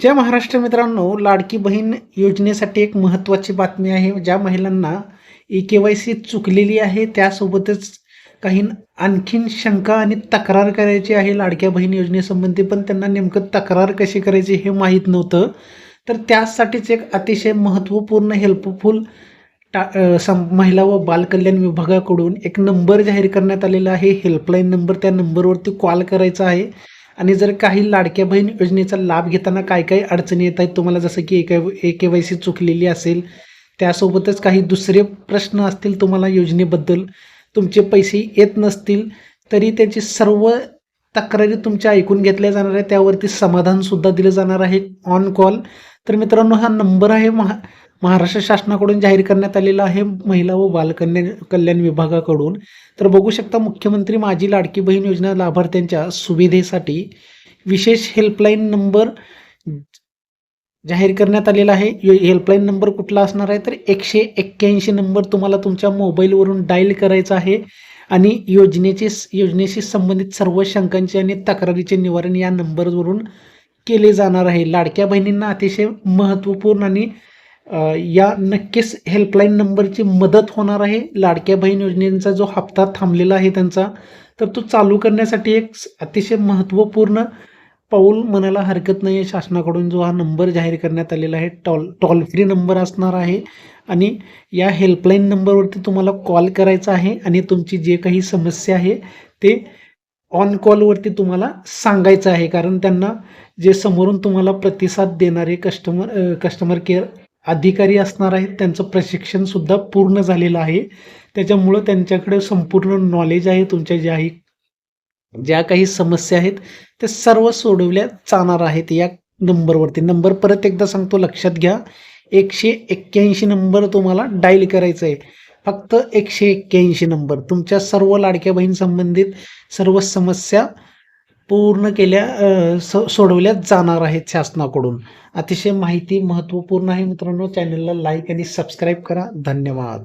जय महाराष्ट्र मित्रांनो, लाडकी बहीण योजनेसाठी एक महत्त्वाची बातमी आहे. ज्या महिलांना ई-के-वाय-सी चुकलेली आहे, त्यासोबतच काही आणखीन शंका आणि तक्रार करायची आहे लाडक्या बहीण योजनेसंबंधी, पण त्यांना नेमकं तक्रार कशी करायची हे माहीत नव्हतं. तर त्यासाठीच एक अतिशय महत्त्वपूर्ण हेल्पफुल महिला व बालकल्याण विभागाकडून एक नंबर जाहीर करण्यात आलेला आहे, हेल्पलाईन नंबर. त्या नंबरवरती कॉल करायचा आहे आणि जर काही लाडक्या बहीण योजनेचा लाभ घेताना काय काय अडचणी येत आहेत तुम्हाला, जसं की ई-के-वाय-सी चुकलेली असेल, त्यासोबतच काही दुसरे प्रश्न असतील तुम्हाला योजनेबद्दल, तुमचे पैसे येत नसतील तरी त्याची सर्व तक्रारी तुमच्या ऐकून घेतल्या जाणार आहे, त्यावरती समाधानसुद्धा दिलं जाणार आहे ऑन कॉल. तर मित्रांनो, हा नंबर आहे महाराष्ट्र शासनाकडून जाहीर करण्यात आलेला आहे, महिला व कल्याण विभागाकडून. तर बघू शकता, मुख्यमंत्री माझी लाडकी बहीण योजना लाभार्थ्यांच्या सुविधेसाठी विशेष हेल्पलाईन नंबर जाहीर करण्यात आलेला आहे. हेल्पलाईन नंबर कुठला असणार आहे तर 181 नंबर तुम्हाला तुमच्या मोबाईलवरून डायल करायचा आहे आणि योजनेशी संबंधित सर्व शंकांचे आणि तक्रारीचे निवारण या नंबरवरून केले जाणार आहे. लाडक्या बहिणींना अतिशय महत्त्वपूर्ण आणि या नक्कीच हेल्पलाईन नंबरची मदत होणार आहे. लाडक्या बहीण योजनेचा जो हप्ता थांबलेला आहे त्यांचा, तर तो चालू करण्यासाठी एक अतिशय महत्त्वपूर्ण पाऊल म्हणायला हरकत नाही आहे शासनाकडून. जो हा नंबर जाहीर करण्यात आलेला आहे, टोल फ्री नंबर असणार आहे आणि या हेल्पलाईन नंबरवरती तुम्हाला कॉल करायचा आहे आणि तुमची जे काही समस्या आहे ते ऑन कॉलवरती तुम्हाला सांगायचं आहे, कारण त्यांना जे समोरून तुम्हाला प्रतिसाद देणारे कस्टमर केअर अधिकारी असणार आहेत, त्यांचं प्रशिक्षणसुद्धा पूर्ण झालेलं आहे. त्याच्यामुळं त्यांच्याकडे संपूर्ण नॉलेज आहे. तुमच्या ज्या काही समस्या आहेत ते सर्व सोडवल्या जाणार आहेत या नंबरवरती. नंबर परत एकदा सांगतो, लक्षात घ्या. 181 नंबर तुम्हाला डायल करायचं आहे. फक्त 181 नंबर. तुमच्या सर्व लाडक्या बहीण संबंधित सर्व समस्या पूर्ण सोडवल्या जाणार आहेत शासनाकडून. अतिशय माहिती महत्त्वपूर्ण आहे मित्रांनो. चॅनलला लाईक आणि सबस्क्राईब करा. धन्यवाद.